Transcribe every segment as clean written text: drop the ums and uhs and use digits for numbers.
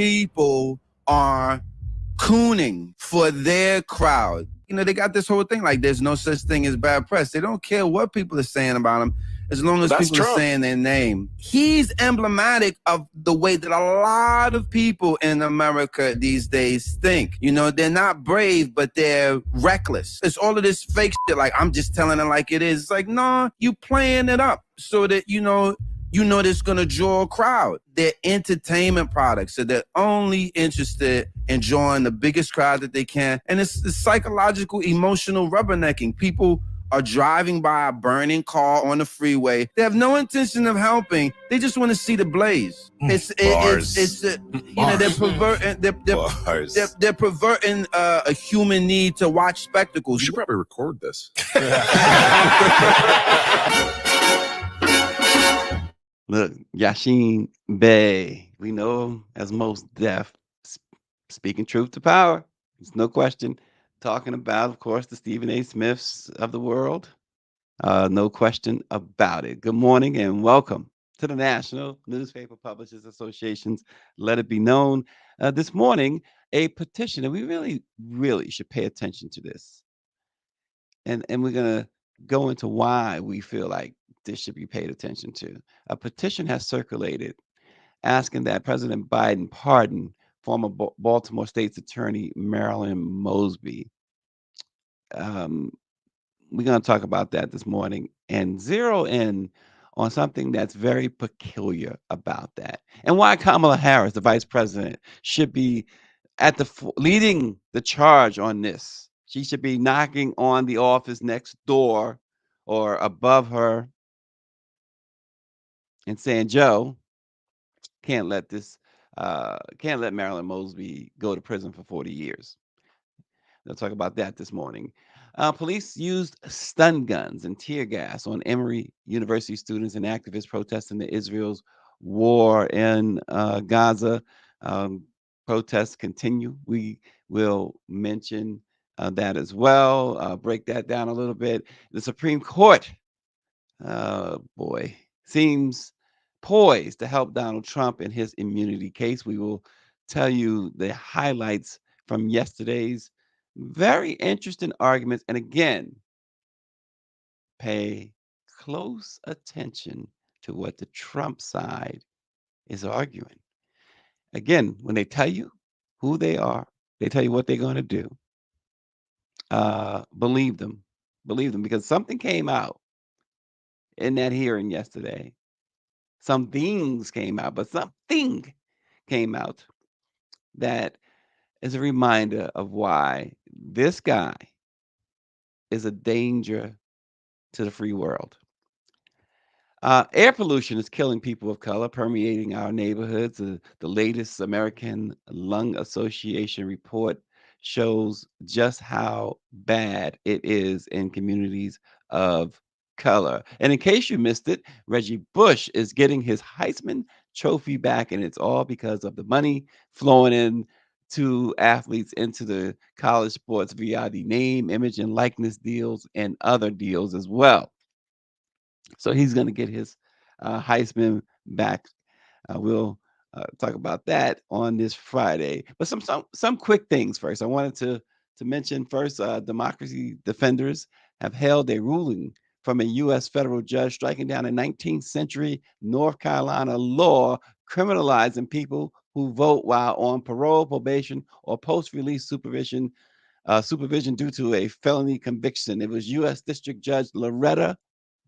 people are cooning for their crowd. You know, they got this whole thing like there's no such thing as bad press. They don't care what people are saying about him as long as people are saying their name. He's emblematic of the way that a lot of people in America these days think. You know, they're not brave, but they're reckless. It's all of this fake shit like, I'm just telling it like it is. It's like, nah, you playing it up so that, you know that's going to draw a crowd. They're entertainment products, so they're only interested in drawing the biggest crowd that they can. And it's psychological, emotional rubbernecking. People are driving by a burning car on the freeway. They have no intention of helping. They just want to see the blaze. They're perverting a human need to watch spectacles. You should probably record this. Look, Yashin Bey, we know him as Most Def, speaking truth to power. There's no question. Talking about, of course, the Stephen A. Smiths of the world. No question about it. Good morning and welcome to the National Newspaper Publishers Association's Let It Be Known. This morning, a petition, and we really, really should pay attention to this. And we're going to go into why we feel like this should be paid attention to. A petition has circulated asking that President Biden pardon former Baltimore State's Attorney Marilyn Mosby. We're going to talk about that this morning and zero in on something that's very peculiar about that and why Kamala Harris, the vice president, should be at the leading the charge on this. She should be knocking on the office next door or above her and saying, Joe, can't let Marilyn Mosby go to prison for 40 years. They'll talk about that this morning. Police used stun guns and tear gas on Emory University students and activists protesting the Israel's war in Gaza. Protests continue. We will mention that as well. Break that down a little bit. The Supreme Court, seems poised to help Donald Trump in his immunity case. We will tell you the highlights from yesterday's very interesting arguments. And again, pay close attention to what the Trump side is arguing. Again, when they tell you who they are, they tell you what they're going to do. Believe them, because something came out in that hearing yesterday. Some things came out, but something came out that is a reminder of why this guy is a danger to the free world. Air pollution is killing people of color, permeating our neighborhoods. The latest American Lung Association report shows just how bad it is in communities of color. And in case you missed it, Reggie Bush is getting his Heisman Trophy back, and it's all because of the money flowing in to athletes into the college sports via the name, image, and likeness deals and other deals as well. So he's going to get his Heisman back. We'll talk about that on this Friday. But some quick things first. I wanted to mention first, democracy defenders have held a ruling from a U.S. federal judge striking down a 19th century North Carolina law criminalizing people who vote while on parole, probation, or post-release supervision due to a felony conviction. It was U.S. District Judge Loretta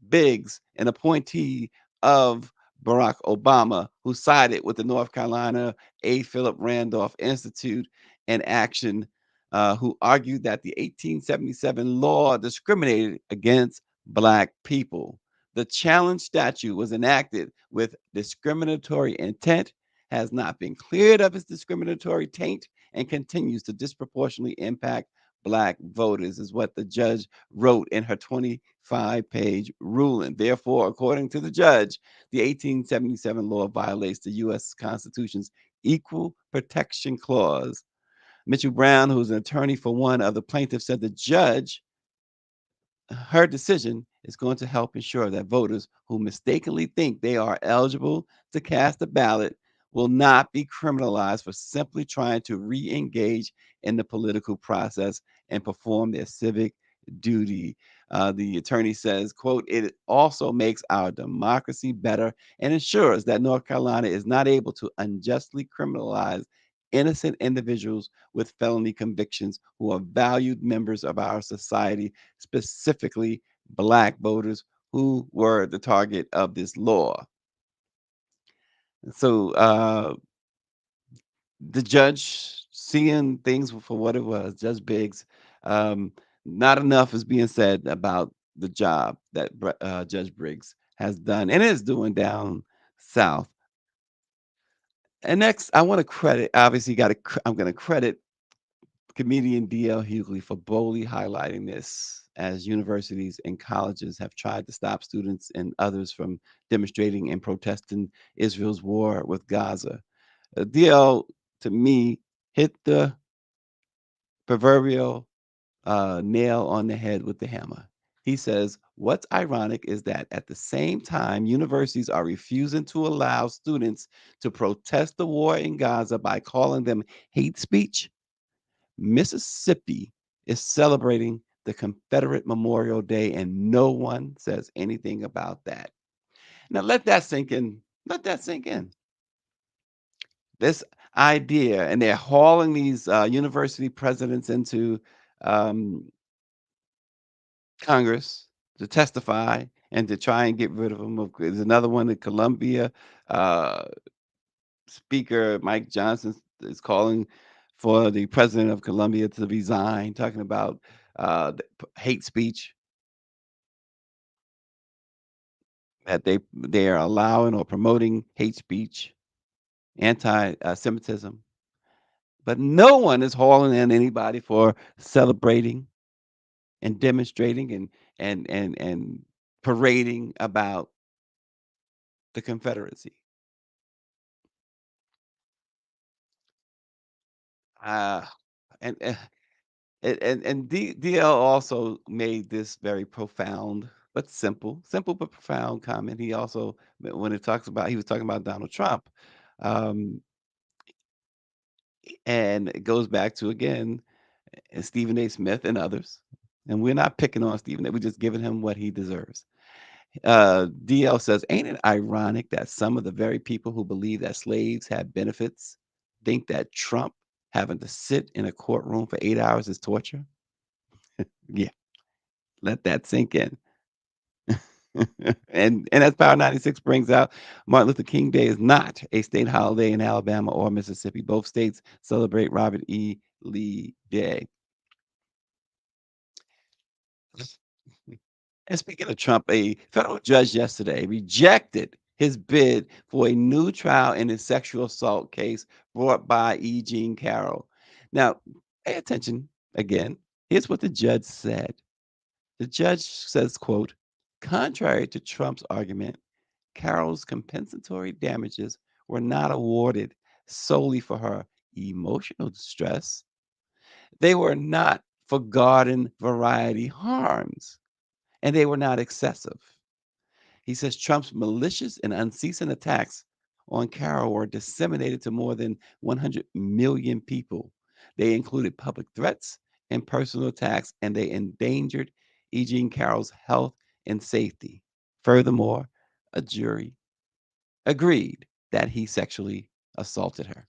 Biggs, an appointee of Barack Obama, who sided with the North Carolina A. Philip Randolph Institute and Action, who argued that the 1877 law discriminated against Black people. The challenge statute was enacted with discriminatory intent, has not been cleared of its discriminatory taint, and continues to disproportionately impact Black voters, is what the judge wrote in her 25-page ruling. Therefore, according to the judge, the 1877 law violates the U.S. Constitution's Equal Protection Clause. Mitchell Brown, who's an attorney for one of the plaintiffs, said the judge, her decision is going to help ensure that voters who mistakenly think they are eligible to cast a ballot will not be criminalized for simply trying to re engage in the political process and perform their civic duty. The attorney says, quote, it also makes our democracy better and ensures that North Carolina is not able to unjustly criminalize innocent individuals with felony convictions who are valued members of our society, specifically Black voters who were the target of this law. So the judge seeing things for what it was, Judge Biggs, um, not enough is being said about the job that Judge Briggs has done and is doing down south. And next, I want to credit, obviously, I'm going to credit comedian D.L. Hughley for boldly highlighting this as universities and colleges have tried to stop students and others from demonstrating and protesting Israel's war with Gaza. DL, to me, hit the proverbial nail on the head with the hammer. He says, what's ironic is that at the same time, universities are refusing to allow students to protest the war in Gaza by calling them hate speech. Mississippi is celebrating the Confederate Memorial Day, and no one says anything about that. Now, let that sink in. Let that sink in. This idea, and they're hauling these university presidents into um, Congress to testify and to try and get rid of them. There's another one at Columbia. Uh, Speaker Mike Johnson is calling for the president of Columbia to resign, talking about hate speech that they are allowing or promoting hate speech, anti-Semitism. But no one is hauling in anybody for celebrating and demonstrating and parading about the Confederacy. Uh, and DL also made this very profound but simple but profound comment. He also, when it talks about, he was talking about Donald Trump, um, and it goes back to again Stephen A. Smith and others. And we're not picking on Stephen A. We're just giving him what he deserves. DL says, ain't it ironic that some of the very people who believe that slaves have benefits think that Trump having to sit in a courtroom for 8 hours is torture? Yeah, let that sink in. And as Power 96 brings out, Martin Luther King Day is not a state holiday in Alabama or Mississippi. Both states celebrate Robert E. Lee Day. And speaking of Trump, a federal judge yesterday rejected his bid for a new trial in his sexual assault case brought by E. Jean Carroll. Now, pay attention again. Here's what the judge said. The judge says, quote, contrary to Trump's argument, Carroll's compensatory damages were not awarded solely for her emotional distress. They were not for garden variety harms, and they were not excessive. He says Trump's malicious and unceasing attacks on Carroll were disseminated to more than 100 million people. They included public threats and personal attacks, and they endangered E. Jean Carroll's health and safety. Furthermore, a jury agreed that he sexually assaulted her.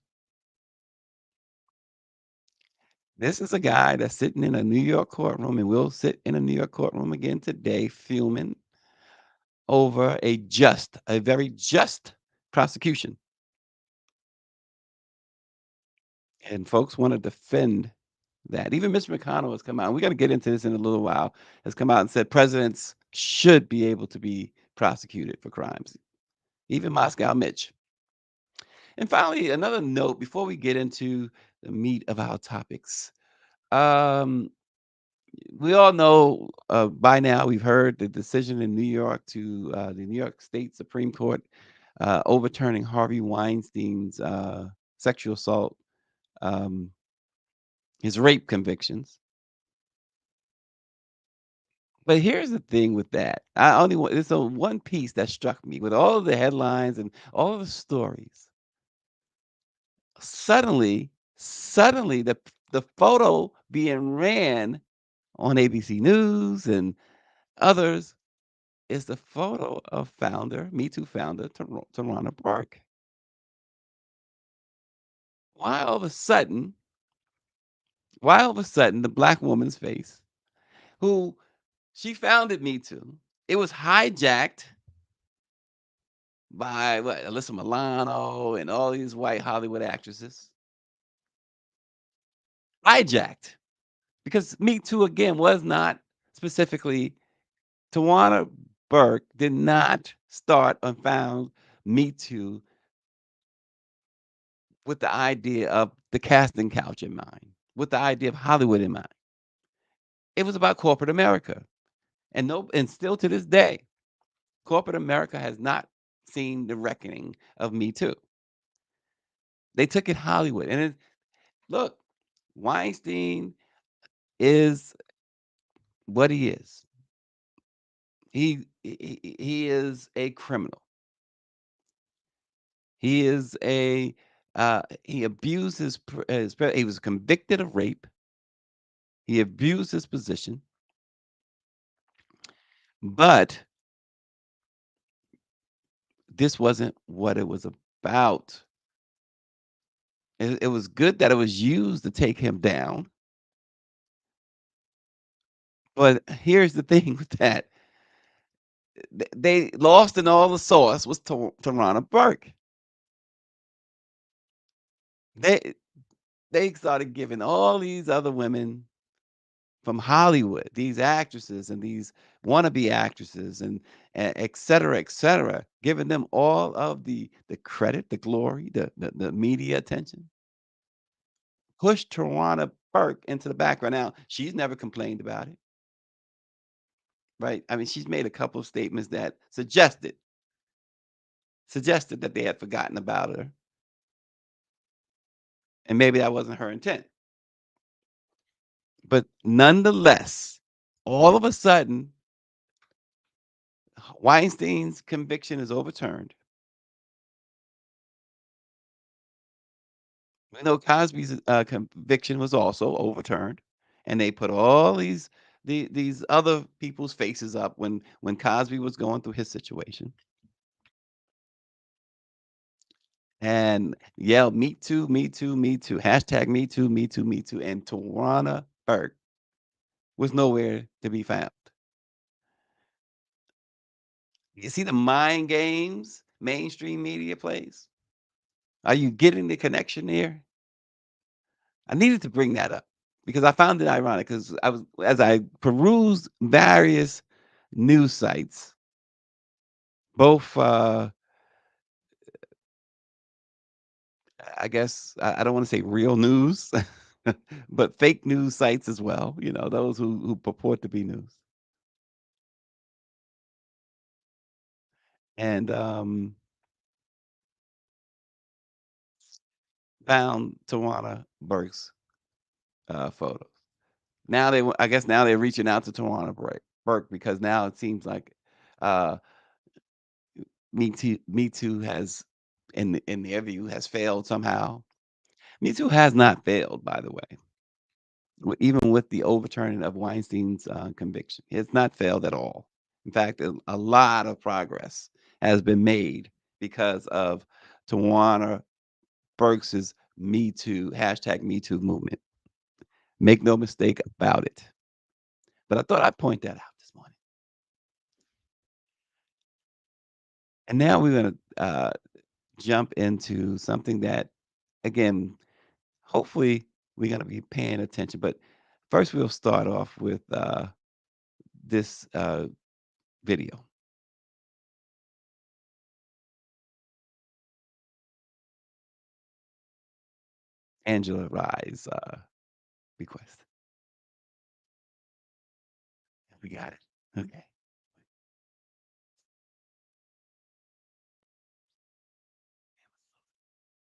This is a guy that's sitting in a New York courtroom and will sit in a New York courtroom again today, fuming over a very just prosecution. And folks want to defend that. Even Mr. McConnell has come out, and we got to get into this in a little while, has come out and said presidents should be able to be prosecuted for crimes, even Moscow Mitch. And finally, another note before we get into the meat of our topics. Um, we all know by now, we've heard the decision in New York to the New York State Supreme Court overturning Harvey Weinstein's sexual assault, um, his rape convictions. But here's the thing with that. I only want, there's a one piece that struck me with all of the headlines and all of the stories. suddenly the photo being ran on ABC News and others is the photo of Me Too founder, Tarana Burke. Why all of a sudden, the black woman's face, who she founded Me Too, it was hijacked by what, Alyssa Milano and all these white Hollywood actresses. Hijacked. Because Me Too, again, was not specifically, Tawana Burke did not start and found Me Too with the idea of the casting couch in mind, with the idea of Hollywood in mind. It was about corporate America. And still to this day, corporate America has not seen the reckoning of Me Too. They took it Hollywood. Look, Weinstein is what he is. He is a criminal. He is he abused he was convicted of rape. He abused his position, but this wasn't what it was about. It was good that it was used to take him down. But here's the thing with that. They lost in all the sauce was Tarana Burke. They they started giving all these other women from Hollywood, these actresses and these wannabe actresses and et cetera, giving them all of the credit, the glory, the media attention. Pushed Tarana Burke into the background. Now, she's never complained about it, right? I mean, she's made a couple of statements that suggested that they had forgotten about her, and maybe that wasn't her intent. But nonetheless, all of a sudden, Weinstein's conviction is overturned. We know Cosby's conviction was also overturned, and they put all these other people's faces up when Cosby was going through his situation, and yelled "Me too, me too, me too," hashtag Me too, me too, me too, and Tawana Burke was nowhere to be found. You see the mind games mainstream media plays? Are you getting the connection there? I needed to bring that up because I found it ironic because I was as I perused various news sites, both I guess I don't want to say real news, but fake news sites as well, those who purport to be news. And found Tawana Burke's photos. I guess now they're reaching out to Tawana Burke because now it seems like uh, Me Too has, in their view, has failed somehow. Me Too has not failed, by the way. Even with the overturning of Weinstein's conviction, it's not failed at all. In fact, a lot of progress has been made because of Tawana Burke's Me Too hashtag Me Too movement. Make no mistake about it. But I thought I'd point that out this morning. And now we're going to jump into something that, again, hopefully we're going to be paying attention. But first, we'll start off with this video. Angela Rye's request. We got it. Okay.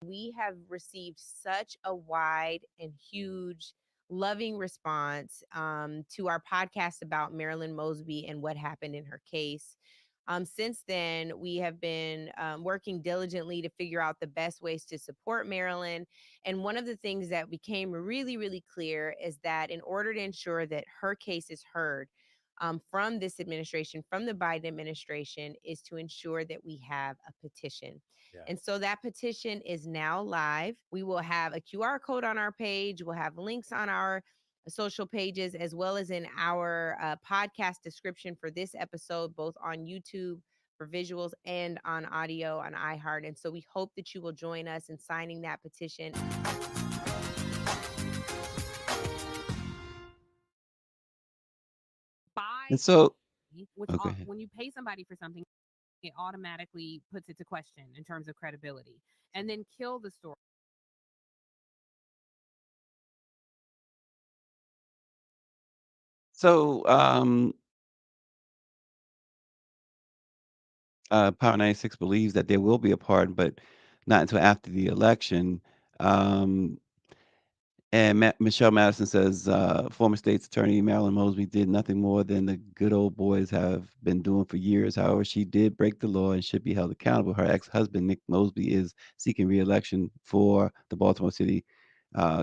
We have received such a wide and huge loving response to our podcast about Marilyn Mosby and what happened in her case. Since then, we have been working diligently to figure out the best ways to support Marilyn. And one of the things that became really, really clear is that in order to ensure that her case is heard from this administration, from the Biden administration, is to ensure that we have a petition. Yeah. And so that petition is now live. We will have a QR code on our page. We'll have links on our social pages, as well as in our podcast description for this episode, both on YouTube for visuals and on audio on iHeart. And so we hope that you will join us in signing that petition. And so, When you pay somebody for something, it automatically puts it to question in terms of credibility, and then kill the story. So, Power 96 believes that there will be a pardon, but not until after the election. Um, and Michelle Madison says former state's attorney Marilyn Mosby did nothing more than the good old boys have been doing for years. However, she did break the law and should be held accountable. Her ex-husband, Nick Mosby, is seeking re-election for the Baltimore City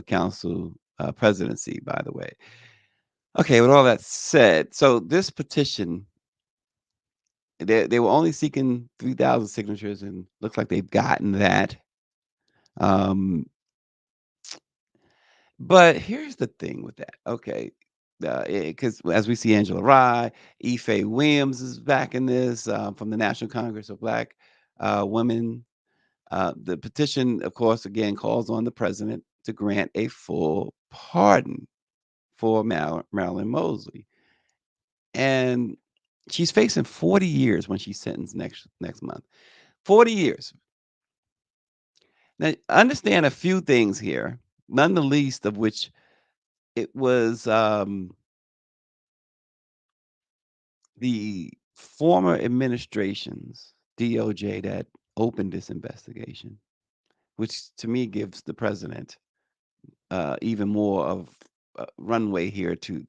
Council presidency, by the way. Okay, with all that said, so this petition, they were only seeking 3,000 signatures, and looks like they've gotten that. But here's the thing with that. Okay, because as we see Angela Rye, Ife Williams is back in this from the National Congress of Black Women. The petition, of course, again calls on the president to grant a full pardon for Marilyn Mosby, and she's facing 40 years when she's sentenced next month. 40 years. Now, understand a few things here, none the least of which it was the former administration's DOJ that opened this investigation, which to me gives the president even more of runway here to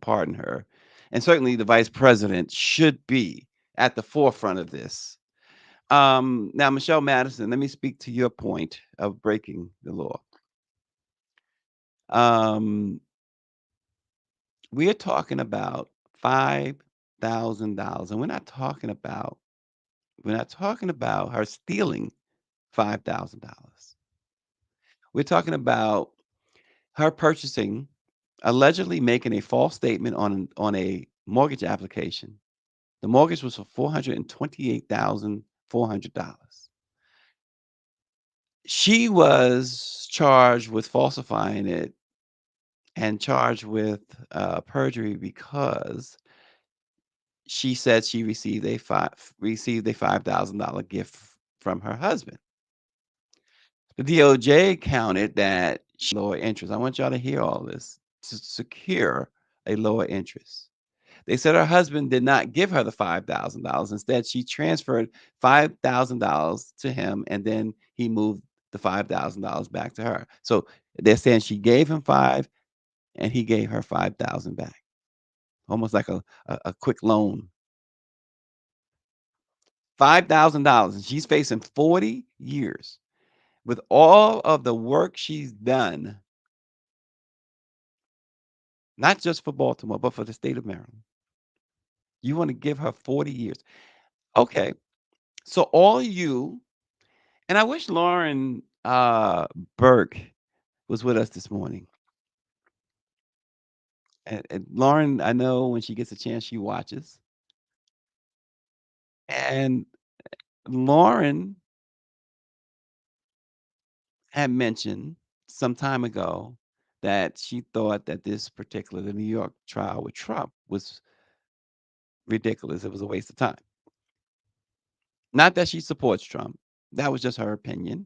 pardon her, and certainly the vice president should be at the forefront of this. Now, Michelle Madison, let me speak to your point of breaking the law. We are talking about $5,000, and we're not talking about her stealing $5,000. We're talking about her purchasing, allegedly making a false statement on a mortgage application. The mortgage was for $428,400. She was charged with falsifying it and charged with perjury because she said she received a $5,000 gift from her husband. The DOJ counted that lower interest. I want y'all to hear all this to secure a lower interest. They said her husband did not give her the $5,000. Instead, she transferred $5,000 to him, and then he moved the $5,000 back to her. So they're saying she gave him five, and he gave her 5,000 back, almost like a quick loan. $5,000, and she's facing 40 years with all of the work she's done, not just for Baltimore, but for the state of Maryland. You want to give her 40 years. Okay. So all you, and I wish Lauren Burke was with us this morning. And Lauren, I know when she gets a chance, she watches. And Lauren had mentioned some time ago that she thought that the New York trial with Trump was ridiculous. It was a waste of time. Not that she supports Trump. That was just her opinion.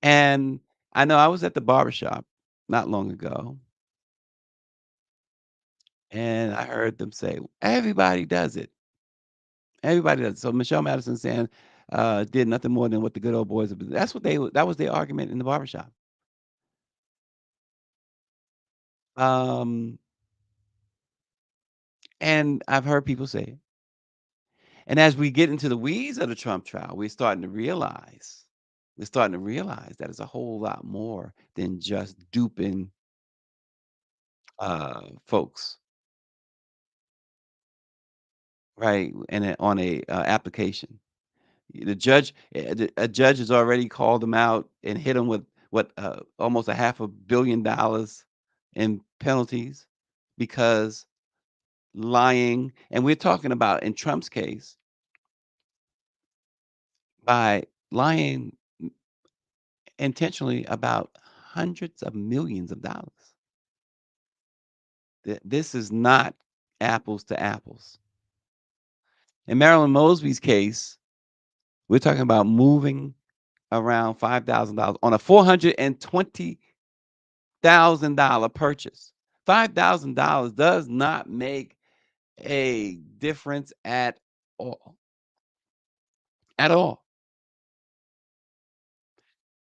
And I know I was at the barbershop not long ago, and I heard them say, everybody does it. Everybody does it. So Michelle Madison saying did nothing more than what the good old boys have been. That was their argument in the barbershop. Um, and I've heard people say, And as we get into the weeds of the Trump trial, we're starting to realize that it's a whole lot more than just duping folks, right? And on a application, a judge has already called them out and hit them with what almost a $500 million in penalties because lying, and we're talking about in Trump's case by lying intentionally about hundreds of millions of dollars. This is not apples to apples. In Marilyn Mosby's case, we're talking about moving around $5,000 on a $420,000 purchase. $5,000 does not make a difference at all. At all.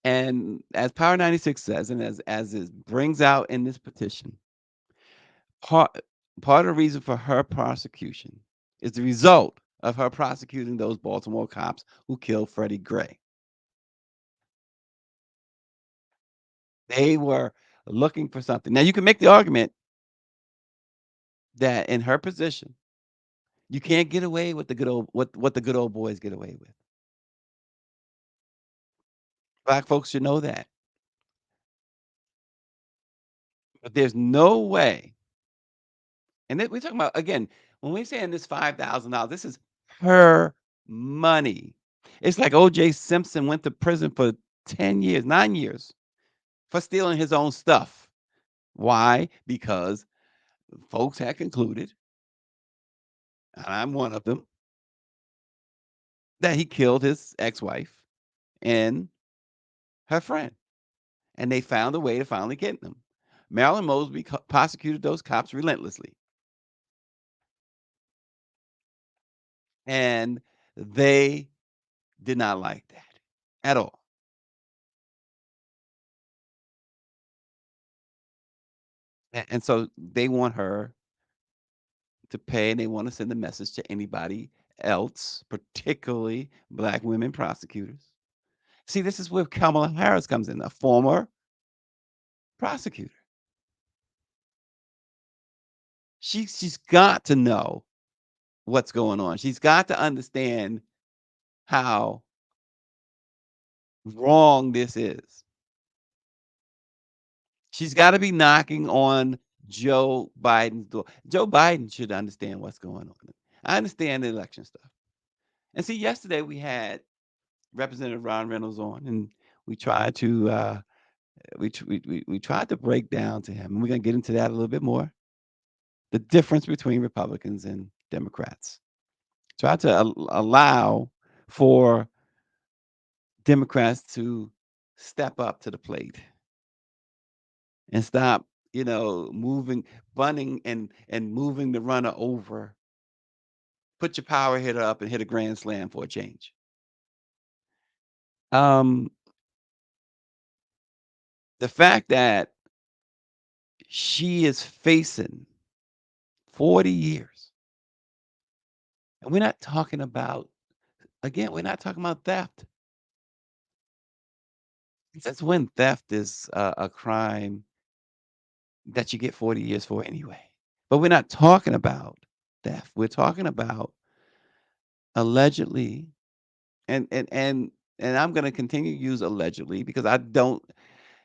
And as Power 96 says, and as it brings out in this petition, part part of the reason for her prosecution is the result of her prosecuting those Baltimore cops who killed Freddie Gray. They were looking for something. Now you can make the argument that in her position, you can't get away with the good old what the good old boys get away with. Black folks should know that. But there's no way. And then we're talking about again, when we're saying this $5,000, this is her money. It's like O.J. Simpson went to prison for 10 years, 9 years for stealing his own stuff. Why? Because folks had concluded, and I'm one of them, that he killed his ex-wife and her friend. And they found a way to finally get them. Marilyn Mosby prosecuted those cops relentlessly. And they did not like that at all. And so they want her to pay, and they want to send a message to anybody else, particularly Black women prosecutors. See, this is where Kamala Harris comes in, a former prosecutor. She's got to know what's going on. She's got to understand how wrong this is. She's got to be knocking on Joe Biden's door. Joe Biden should understand what's going on. I understand the election stuff. And see, yesterday we had Representative Ron Reynolds on, and we tried to we tried to break down to him, and we're gonna get into that a little bit more. The difference between Republicans and Democrats. Try to allow for Democrats to step up to the plate and stop, moving, bunting and moving the runner over. Put your power hitter up and hit a grand slam for a change. Um, the fact that she is facing 40 years, and we're not talking about, again, we're not talking about theft. That's when theft is a crime that you get 40 years for anyway. But we're not talking about theft. We're talking about allegedly, and I'm going to continue to use allegedly because I don't,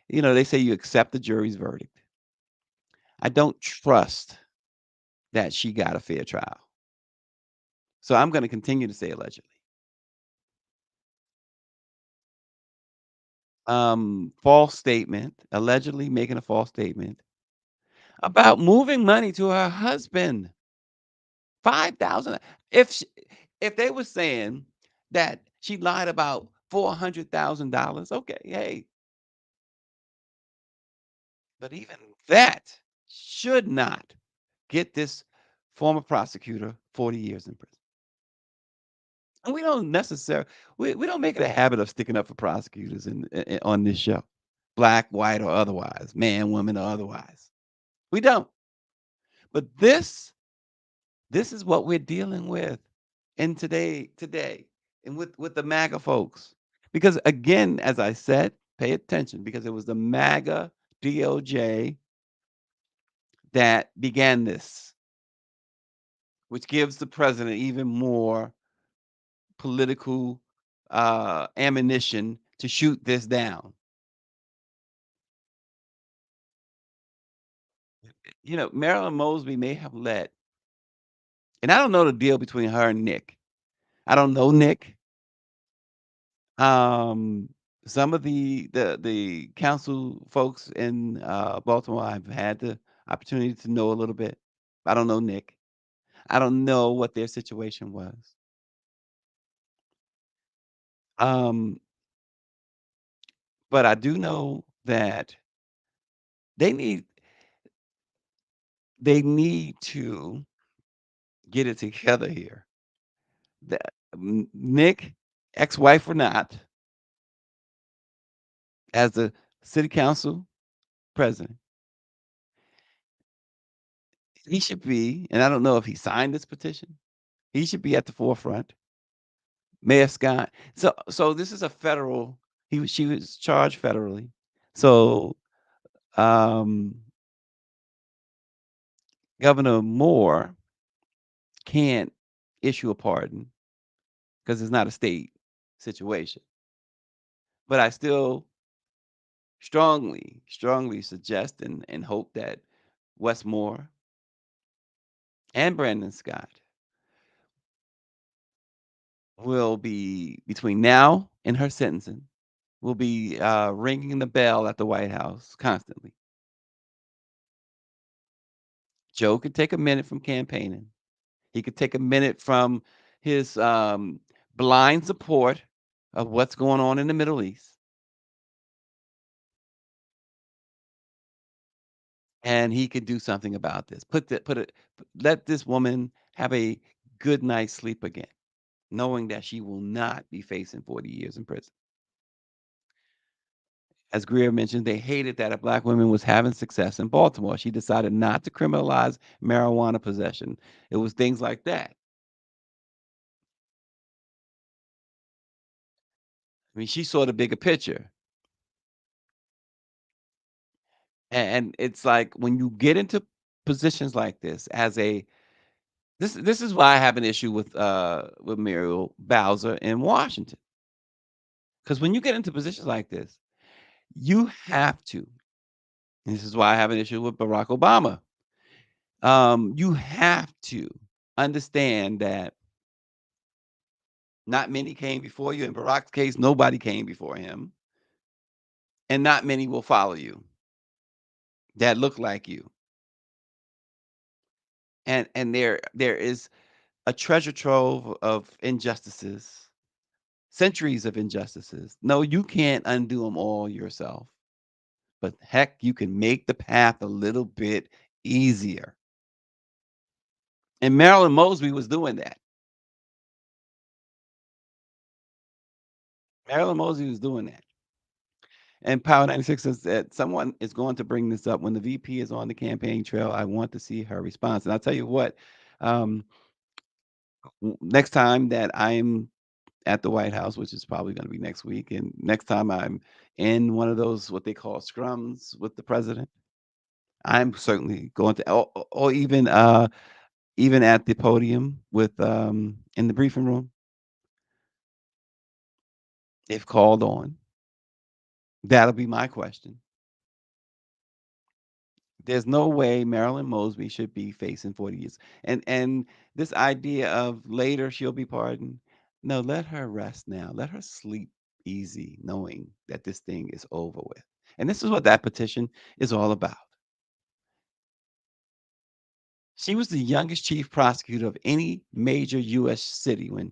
they say you accept the jury's verdict. I don't trust that she got a fair trial. So I'm going to continue to say allegedly. False statement, allegedly making a false statement about moving money to her husband. 5,000. If they were saying that she lied about $400,000, okay, hey. But even that should not get this former prosecutor 40 years in prison. And we don't necessarily we don't make it a habit of sticking up for prosecutors on this show. Black, white, or otherwise, man, woman, or otherwise. We don't. But this is what we're dealing with. And today, and with the MAGA folks, because again, as I said, pay attention, because it was the MAGA DOJ that began this, which gives the president even more political ammunition to shoot this down. Marilyn Mosby may have let, and I don't know the deal between her and Nick. I don't know Nick. Um, some of the council folks in Baltimore, I've had the opportunity to know a little bit. I don't know Nick. I don't know what their situation was. Um, but I do know that they need they need to get it together here. Nick, ex-wife or not, as the city council president, he should be, and I don't know if he signed this petition, he should be at the forefront. Mayor Scott. So this is a federal. She was charged federally. So um, Governor Moore can't issue a pardon because it's not a state situation. But I still strongly suggest and hope that Westmore and Brandon Scott will be, between now and her sentencing, will be ringing the bell at the White House constantly. Joe could take a minute from campaigning. He could take a minute from his blind support of what's going on in the Middle East, and he could do something about this. Let this woman have a good night's sleep again, knowing that she will not be facing 40 years in prison. As Greer mentioned, they hated that a black woman was having success in Baltimore. She decided not to criminalize marijuana possession. It was things like that. I mean, she saw the bigger picture. And it's like when you get into positions like this as a this is why I have an issue with Muriel Bowser in Washington. Because when you get into positions like this, you have to, and this is why I have an issue with Barack Obama. You have to understand that not many came before you. In Barack's case, nobody came before him, and not many will follow you that look like you. And there is a treasure trove of injustices, centuries of injustices. No, you can't undo them all yourself. But heck, you can make the path a little bit easier. And Marilyn Mosby was doing that. Marilyn Mosby was doing that. And Power 96 says that someone is going to bring this up when the VP is on the campaign trail. I want to see her response. And I'll tell you what, um, next time that I'm at the White House, which is probably going to be next week, and next time I'm in one of those what they call scrums with the president, I'm certainly going to, or even at the podium with in the briefing room, if called on. That'll be my question. There's no way Marilyn Mosby should be facing 40 years. And this idea of later she'll be pardoned. No, let her rest now. Let her sleep easy, knowing that this thing is over with. And this is what that petition is all about. She was the youngest chief prosecutor of any major U.S. city when,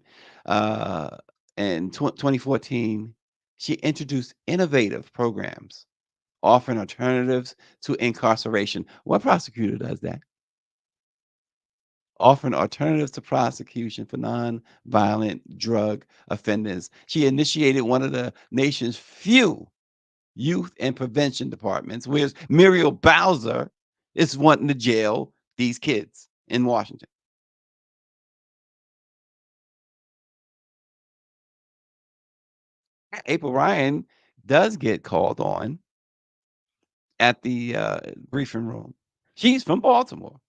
in 2014, she introduced innovative programs offering alternatives to incarceration. What prosecutor does that? Offering alternatives to prosecution for non-violent drug offenders. She initiated one of the nation's few youth and prevention departments, whereas Muriel Bowser is wanting to jail these kids in Washington. April Ryan does get called on at the briefing room. She's from Baltimore.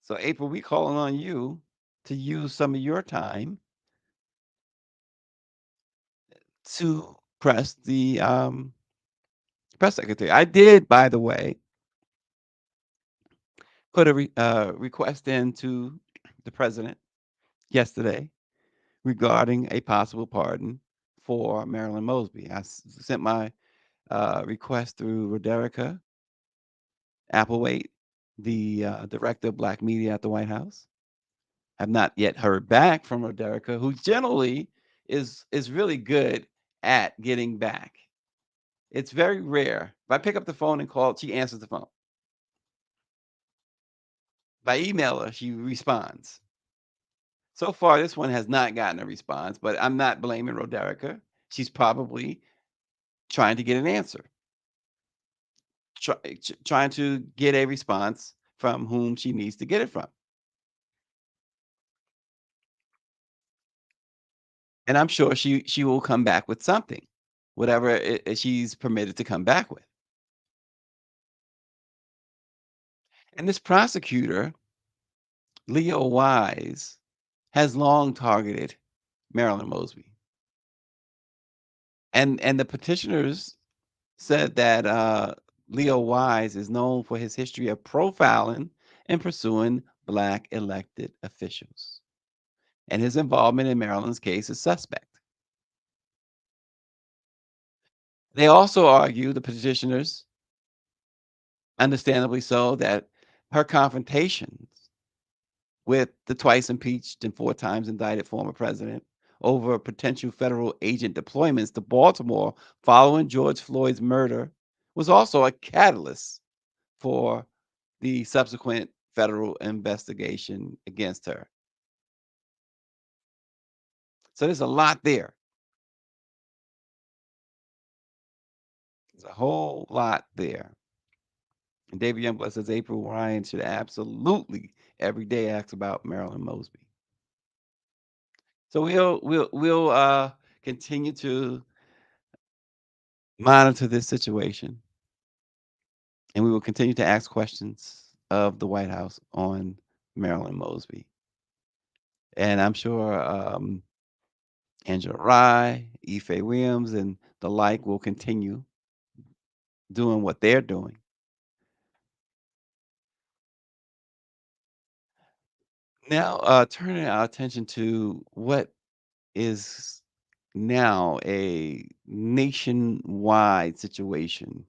So, April, we calling on you to use some of your time to press the press secretary. I did, by the way, put a request into the president yesterday regarding a possible pardon for Marilyn Mosby. I sent my request through Roderica Applewhite, the director of Black Media at the White House. I've not yet heard back from Roderica, who generally is really good at getting back. It's very rare. If I pick up the phone and call, she answers the phone. If I email her, she responds. So far, this one has not gotten a response, but I'm not blaming Roderica. She's probably trying to get an answer, trying to get a response from whom she needs to get it from. And I'm sure she will come back with something, whatever she's permitted to come back with. And this prosecutor, Leo Wise, has long targeted Marilyn Mosby. And the petitioners said that Leo Wise is known for his history of profiling and pursuing black elected officials. And his involvement in Marilyn's case is suspect. They also argue, the petitioners, understandably so, that her confrontations with the twice impeached and 4 times indicted former president over potential federal agent deployments to Baltimore following George Floyd's murder was also a catalyst for the subsequent federal investigation against her. So there's a lot there. There's a whole lot there. And David Youngblood says April Ryan should absolutely every day ask about Marilyn Mosby. So we'll continue to monitor this situation, and we will continue to ask questions of the White House on Marilyn Mosby. And I'm sure Angela Rye, Ife Williams, and the like will continue doing what they're doing. Now, turning our attention to what is now a nationwide situation.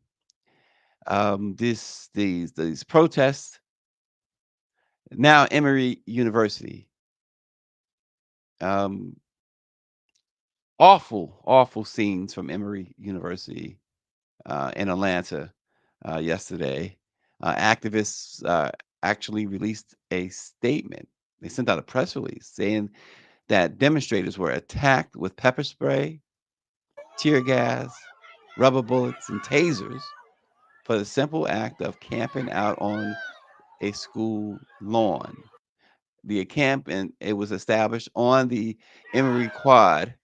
These protests now Emory University. Um, awful scenes from Emory University in Atlanta yesterday. Activists actually released a statement. They sent out a press release saying that demonstrators were attacked with pepper spray, tear gas, rubber bullets, and tasers for the simple act of camping out on a school lawn. The camp, and it was established on the Emory Quad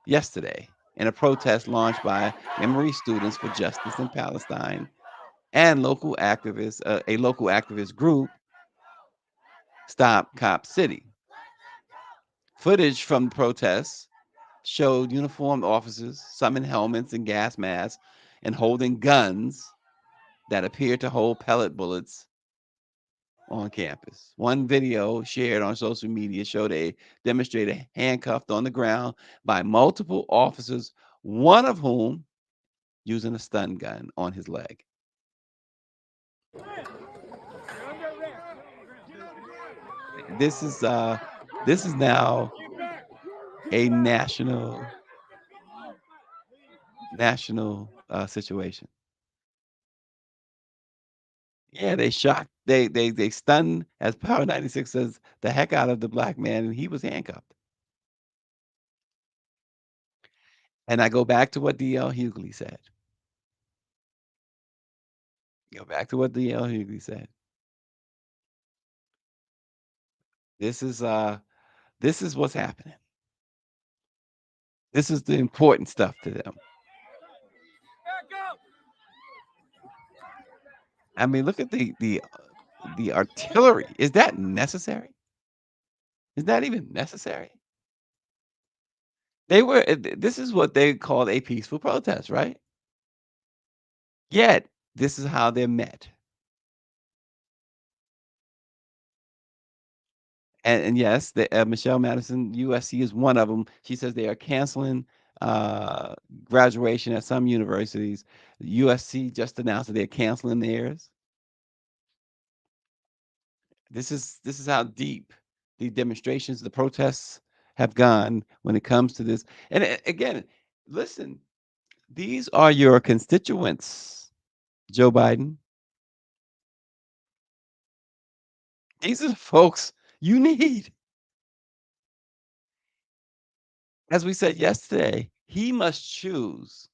yesterday in a protest launched by Emory Students for Justice in Palestine and local activists, a local activist group, Stop Cop City. Footage from the protests showed uniformed officers, some in helmets and gas masks, and holding guns that appeared to hold pellet bullets on campus. One video shared on social media showed a demonstrator handcuffed on the ground by multiple officers, one of whom using a stun gun on his leg. This is now a national situation. Yeah, they shocked, they stunned, as Power 96 says, the heck out of the black man, and he was handcuffed. And I go back to what D.L. Hughley said. Go back to what D.L. Hughley said. This is what's happening. This is the important stuff to them. I mean, look at the artillery. Is that necessary? Is that even necessary? This is what they called a peaceful protest, right? Yet, this is how they're met. And yes, Michelle Madison, USC is one of them. She says they are canceling uh, graduation at some universities. USC just announced that they're canceling theirs. This is how deep the demonstrations, the protests have gone when it comes to this. And again, listen, these are your constituents, Joe Biden. These are the folks you need. As we said yesterday, he must choose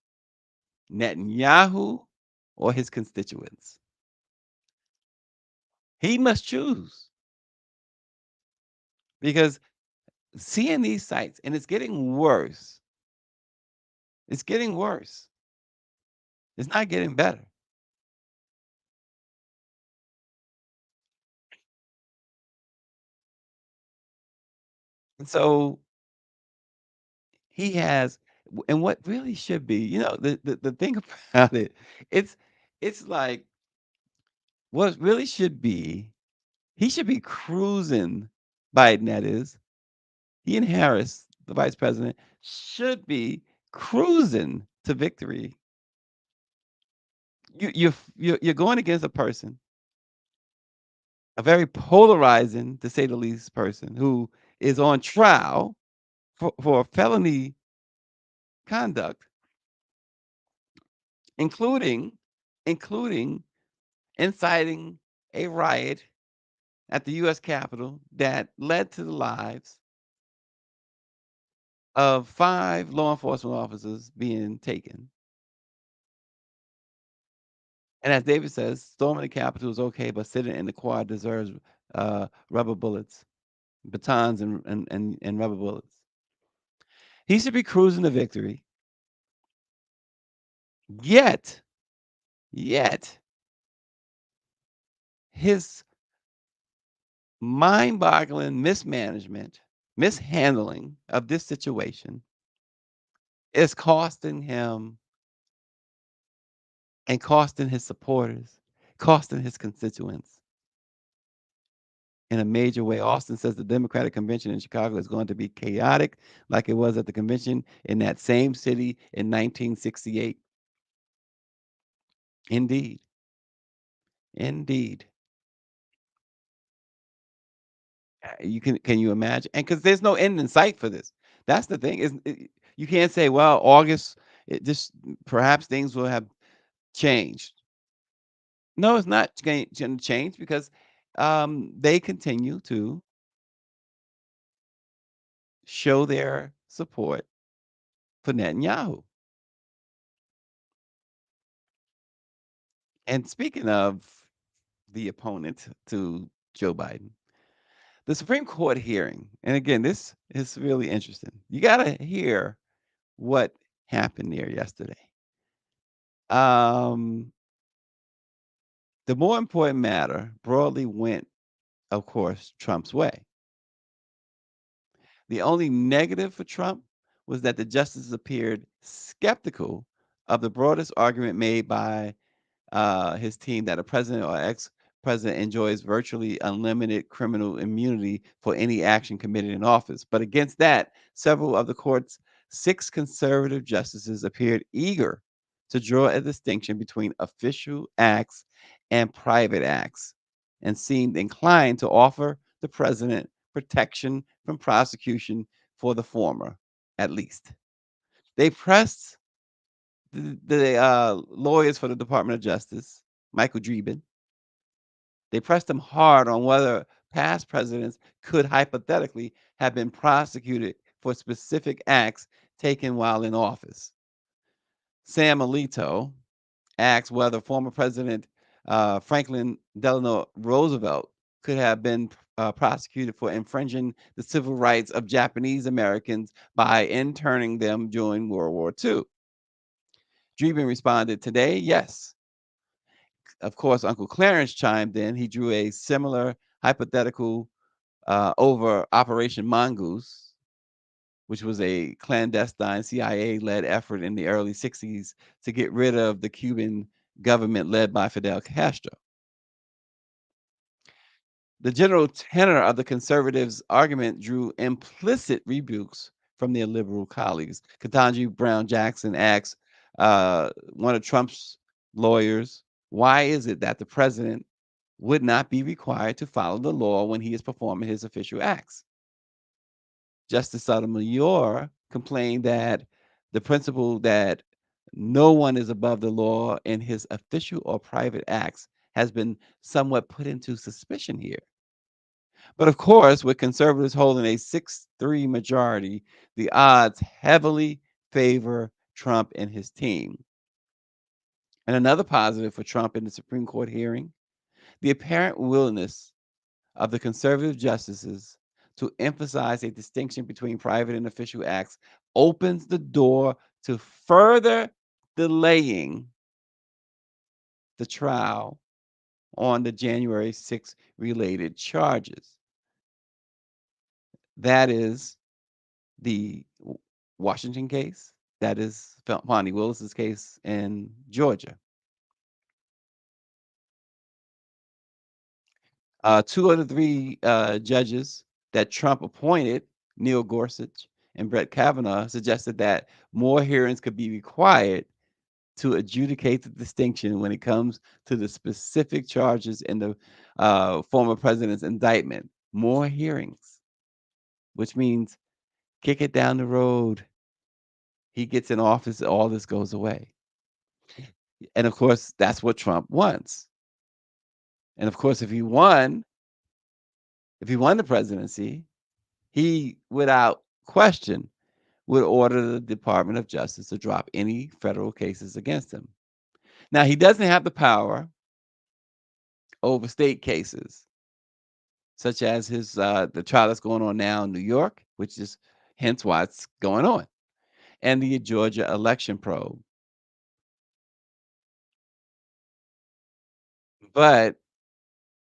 Netanyahu or his constituents. He must choose because seeing these sites, and it's getting worse. It's getting worse. It's not getting better. And so he has, and what really should be, the thing about it, it's it's like what really should be, he should be cruising, Biden, that is. He and Harris, the vice president, should be cruising to victory. You're going against a person, a very polarizing, to say the least, person who is on trial for felony conduct, including including inciting a riot at the U.S. Capitol that led to the lives of 5 law enforcement officers being taken. And as David says, storming the Capitol is okay, but sitting in the quad deserves rubber bullets, batons, and rubber bullets. He should be cruising to victory. Yet, yet, his mind-boggling mismanagement, mishandling of this situation is costing him and costing his supporters, costing his constituents in a major way. Austin says the Democratic convention in Chicago is going to be chaotic like it was at the convention in that same city in 1968. Indeed. Indeed. Can you imagine? And because there's no end in sight for this. That's the thing. You can't say, well, August, it just perhaps things will have changed. No, it's not going to change because they continue to show their support for Netanyahu. And speaking of the opponent to Joe Biden, the Supreme Court hearing, and again, this is really interesting. You got to hear what happened there yesterday. Um, the more important matter broadly went, of course, Trump's way. The only negative for Trump was that the justices appeared skeptical of the broadest argument made by his team that a president or ex-president enjoys virtually unlimited criminal immunity for any action committed in office. But against that, several of the court's 6 conservative justices appeared eager to draw a distinction between official acts and private acts and seemed inclined to offer the president protection from prosecution for the former, at least. They pressed the lawyers for the Department of Justice, Michael Dreeben. They pressed him hard on whether past presidents could hypothetically have been prosecuted for specific acts taken while in office. Sam Alito asked whether former President Franklin Delano Roosevelt could have been prosecuted for infringing the civil rights of Japanese Americans by interning them during World War II. Dreeben responded, "Today, yes." Of course, Uncle Clarence chimed in. He drew a similar hypothetical over Operation Mongoose, which was a clandestine CIA-led effort in the early 60s to get rid of the Cuban government led by Fidel Castro. The general tenor of the conservatives' argument drew implicit rebukes from their liberal colleagues. Ketanji Brown Jackson asked one of Trump's lawyers, why is it that the president would not be required to follow the law when he is performing his official acts? Justice Sotomayor complained that the principle that no one is above the law in his official or private acts has been somewhat put into suspicion here. But of course, with conservatives holding a 6-3 majority, the odds heavily favor Trump and his team. And another positive for Trump in the Supreme Court hearing, the apparent willingness of the conservative justices to emphasize a distinction between private and official acts opens the door to further delaying the trial on the January 6th related charges. That is the Washington case, that is Fonnie Willis's case in Georgia. Two of the three judges that Trump appointed, Neil Gorsuch and Brett Kavanaugh, suggested that more hearings could be required to adjudicate the distinction when it comes to the specific charges in the former president's indictment. More hearings, which means kick it down the road. He gets in office, all this goes away. And of course, that's what Trump wants. And of course, if he won the presidency, he, without question, would order the Department of Justice to drop any federal cases against him. Now, he doesn't have the power over state cases, such as his the trial that's going on now in New York, which is hence why it's going on, and the Georgia election probe. But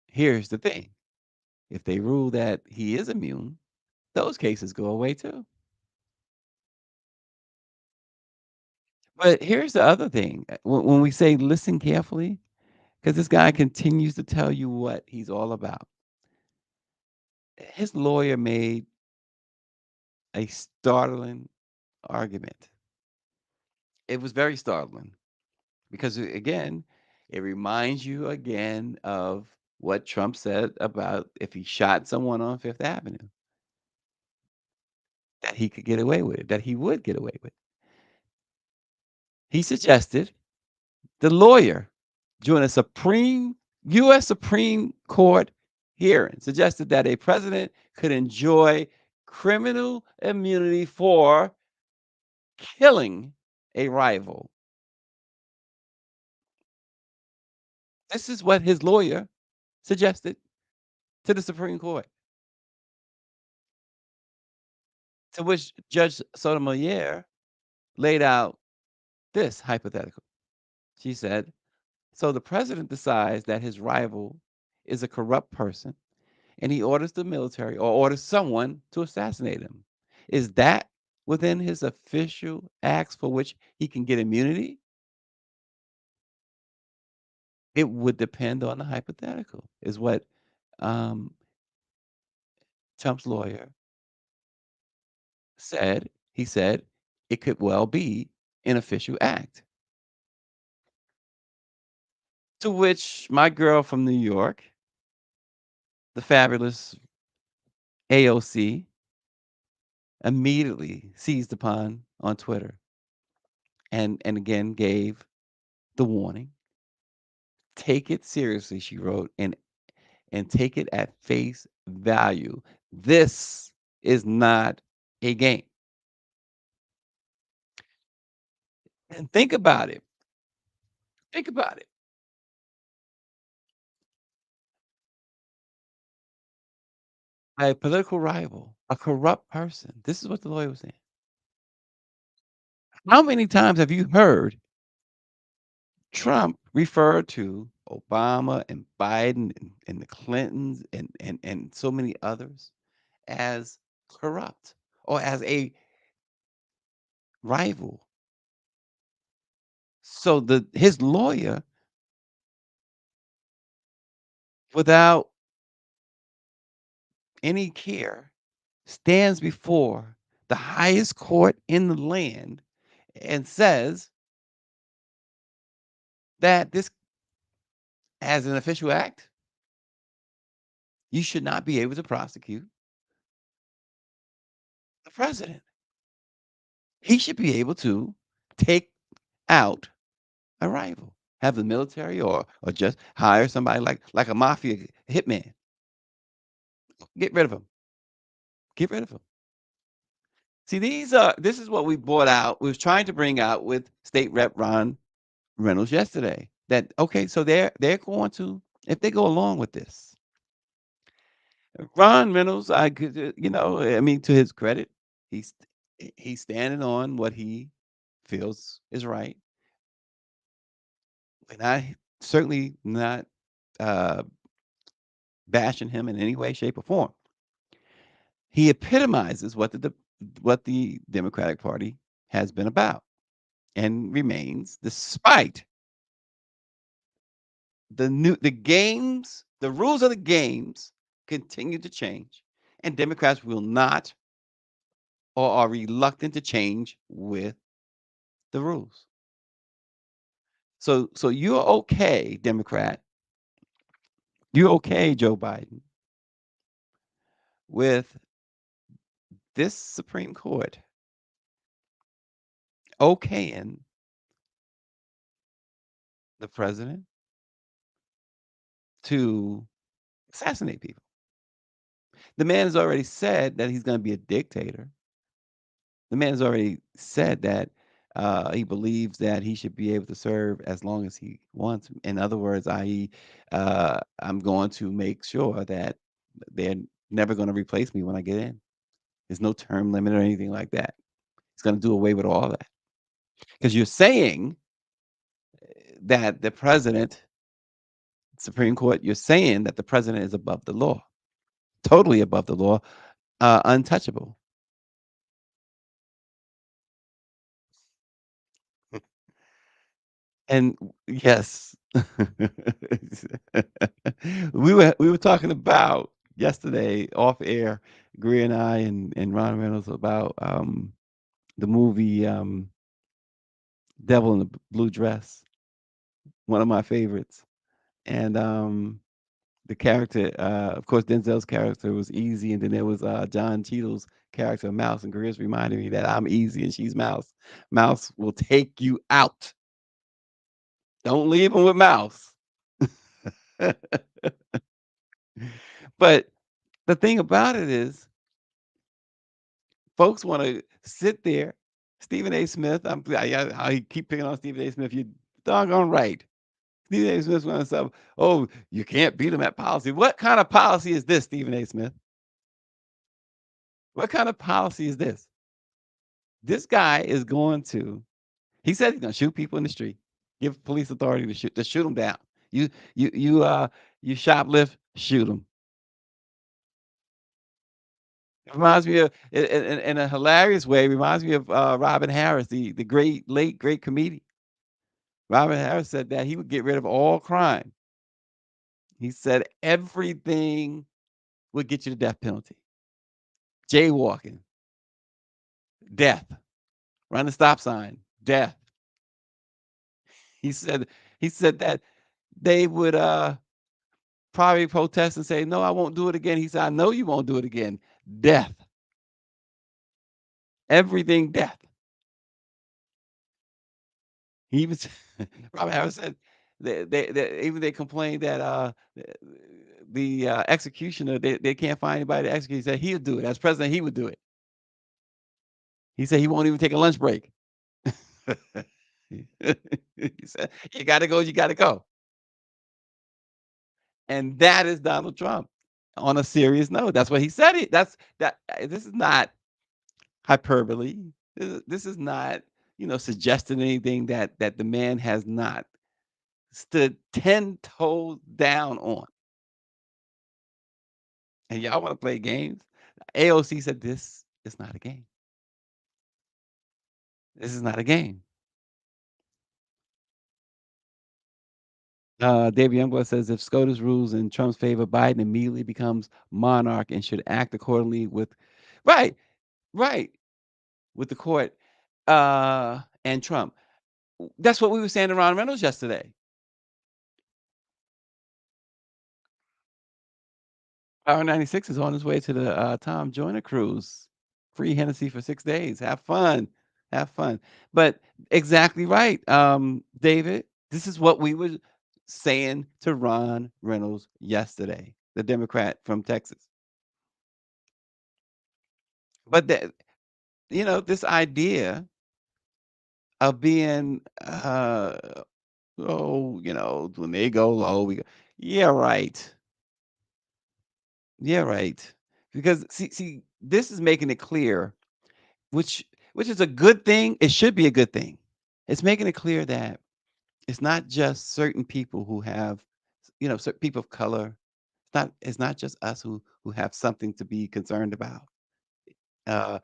here's the thing: if they rule that he is immune, those cases go away too. But here's the other thing: when we say listen carefully, because this guy continues to tell you what he's all about. His lawyer made a startling argument. It was very startling because, again, it reminds you again of what Trump said about if he shot someone on Fifth Avenue, that he could get away with it, that he would get away with it. He suggested the lawyer during a U.S. Supreme Court hearing suggested that a president could enjoy criminal immunity for killing a rival. This is what his lawyer suggested to the Supreme Court, to which Judge Sotomayor laid out this hypothetical. She said, so the president decides that his rival is a corrupt person and he orders the military or orders someone to assassinate him. Is that within his official acts for which he can get immunity? It would depend on the hypothetical, is what um, Trump's lawyer said. He said it could well be an official act. To which my girl from New York, the fabulous AOC, immediately seized upon on Twitter and again gave the warning. Take it seriously, she wrote, and take it at face value. This is not a game. And think about it. Think about it. a political rival, a corrupt person. This is what the lawyer was saying. How many times have you heard Trump refer to Obama and Biden and the Clintons and so many others as corrupt or as a rival? So his lawyer, without any care, stands before the highest court in the land and says that this, as an official act, you should not be able to prosecute the president. He should be able to take out a rival, have the military or just hire somebody like a mafia hitman. Get rid of him. Get rid of him. See, this is what we brought out. We was trying to bring out with State Rep Ron Reynolds yesterday. That okay, so they're going to, if they go along with this. Ron Reynolds, I could, I mean, to his credit, he's he's standing on what he feels is right, and I certainly not uh, bashing him in any way, shape, or form. He epitomizes what the Democratic Party has been about and remains, despite the rules of the games continue to change, and Democrats will not or are reluctant to change with the rules. So you're okay, Democrat. You're okay, Joe Biden, with this Supreme Court okaying the president to assassinate people. The man has already said that he's going to be a dictator. The man has already said that he believes that he should be able to serve as long as he wants. In other words, i.e., I'm going to make sure that they're never going to replace me when I get in. There's no term limit or anything like that. He's going to do away with all that. Because you're saying that the president, Supreme Court, you're saying that the president is above the law, totally above the law, untouchable. And yes, we were talking about yesterday off air, Greer and I and Ron Reynolds, about the movie Devil in the Blue Dress, one of my favorites. And the character, of course, Denzel's character was Easy, and then there was John Cheadle's character, Mouse, and Greer's reminded me that I'm Easy and she's Mouse. Mouse will take you out. Don't leave him with Mouse. But the thing about it is, folks want to sit there. Stephen A. Smith, I keep picking on Stephen A. Smith. You're doggone right. Stephen A. Smith's going to say, oh, you can't beat him at policy. What kind of policy is this, Stephen A. Smith? What kind of policy is this? This guy is going to, he said he's going to shoot people in the street, give police authority to shoot them down. You shoplift, shoot them. It reminds me of, in a hilarious way, it reminds me of Robin Harris, the late great comedian. Robin Harris said that he would get rid of all crime. He said everything would get you the death penalty. Jaywalking, death. Run the stop sign, death. He said that they would probably protest and say, no, I won't do it again. He said, I know you won't do it again. Death. Everything death. He even Robert Harris said they complained that the executioner, they can't find anybody to execute. He said he'll do it. As president, he would do it. He said he won't even take a lunch break. He said, you got to go, you got to go. And that is Donald Trump. on a serious note. That's what he said. This is not hyperbole. This is not, suggesting anything that the man has not stood 10 toes down on. And y'all want to play games? AOC said this is not a game. This is not a game. David Youngblood says if SCOTUS rules in Trump's favor, Biden immediately becomes monarch and should act accordingly with right, right, with the court and Trump. That's what we were saying to Ron Reynolds yesterday. Hour 96 is on his way to the Tom Joyner cruise. Free Hennessy for 6 days. Have fun. Have fun. But exactly right, David. This is what we were saying to Ron Reynolds yesterday, the Democrat from Texas. But that, this idea of being, when they go low, we go, yeah, right. Yeah, right. Because see, this is making it clear, which which is a good thing. It should be a good thing. It's making it clear that it's not just certain people who have, certain people of color. It's not just us who have something to be concerned about. Uh,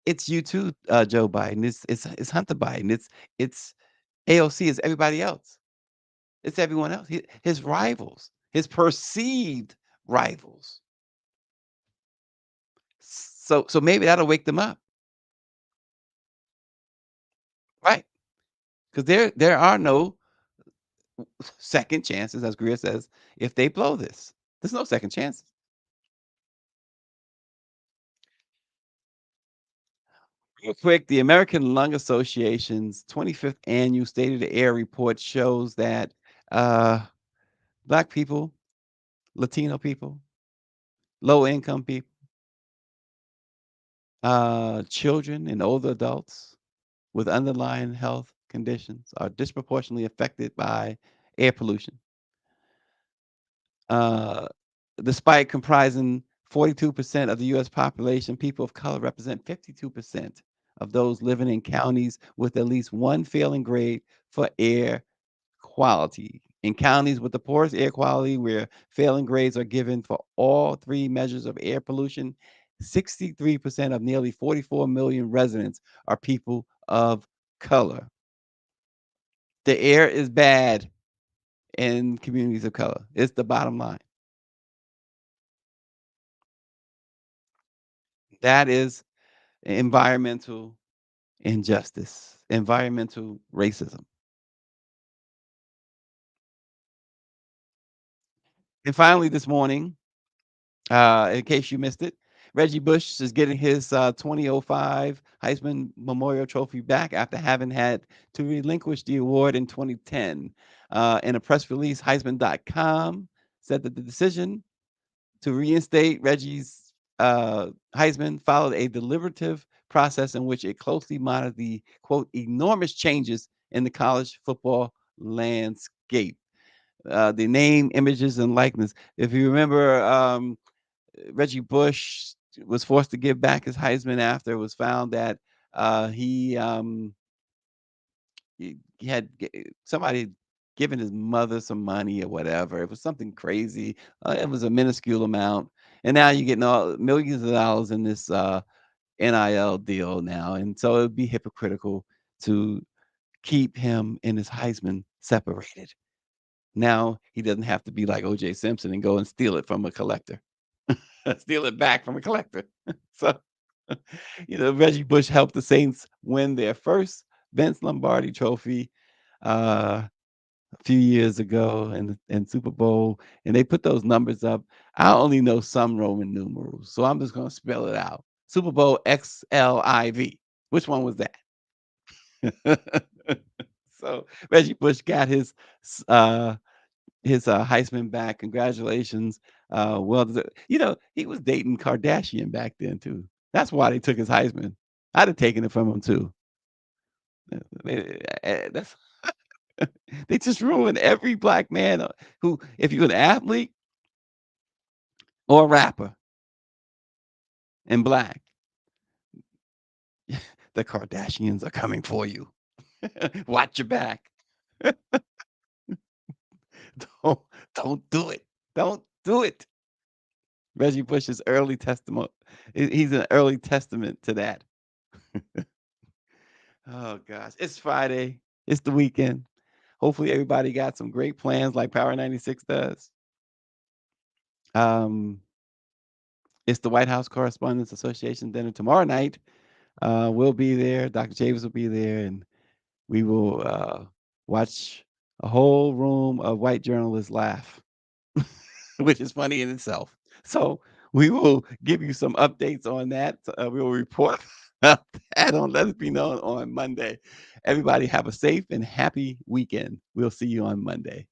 it's you too, Joe Biden. It's Hunter Biden. It's AOC. It's everybody else. It's everyone else. His rivals, his perceived rivals. So maybe that'll wake them up, right? Because there are no second chances, as Greer says, if they blow this. There's no second chances. Real quick, the American Lung Association's 25th annual State of the Air report shows that uh, Black people, Latino people, low income people, children, and older adults with underlying health conditions are disproportionately affected by air pollution. Uh, Despite comprising 42% of the U.S. population, people of color represent 52% of those living in counties with at least one failing grade for air quality. In counties with the poorest air quality, where failing grades are given for all three measures of air pollution, 63% of nearly 44 million residents are people of color. The air is bad in communities of color. It's the bottom line. That is environmental injustice, environmental racism. And finally, this morning, in case you missed it, Reggie Bush is getting his 2005 Heisman Memorial Trophy back after having had to relinquish the award in 2010. In a press release, Heisman.com said that the decision to reinstate Reggie's Heisman followed a deliberative process in which it closely monitored the quote enormous changes in the college football landscape. The name, images, and likeness. If you remember, Reggie Bush was forced to give back his Heisman after it was found that he had somebody given his mother some money or whatever. It was something crazy. It was a minuscule amount, and now you're getting all millions of dollars in this NIL deal now, and so it would be hypocritical to keep him and his Heisman separated. Now he doesn't have to be like O.J. Simpson and go and steal it from a collector, steal it back from a collector. So, Reggie Bush helped the Saints win their first Vince Lombardi Trophy a few years ago in Super Bowl, and they put those numbers up. I only know some Roman numerals, so I'm just going to spell it out. Super Bowl XLIV. Which one was that? So Reggie Bush got his Heisman back. Congratulations. Well, he was dating Kardashian back then too. That's why they took his Heisman. I'd have taken it from him too. That's they just ruined every black man who, if you're an athlete, or rapper in black. The Kardashians are coming for you. Watch your back. don't don't do it. Don't do it. Reggie Bush is early testament. He's an early testament to that. Oh gosh, it's Friday. It's the weekend. Hopefully everybody got some great plans like Power 96 does. It's the White House Correspondents Association dinner tomorrow night. We'll be there. Dr. James will be there, and we will watch a whole room of white journalists laugh, which is funny in itself. So we will give you some updates on that. We will report that on Let It Be Known on Monday. Everybody have a safe and happy weekend. We'll see you on Monday.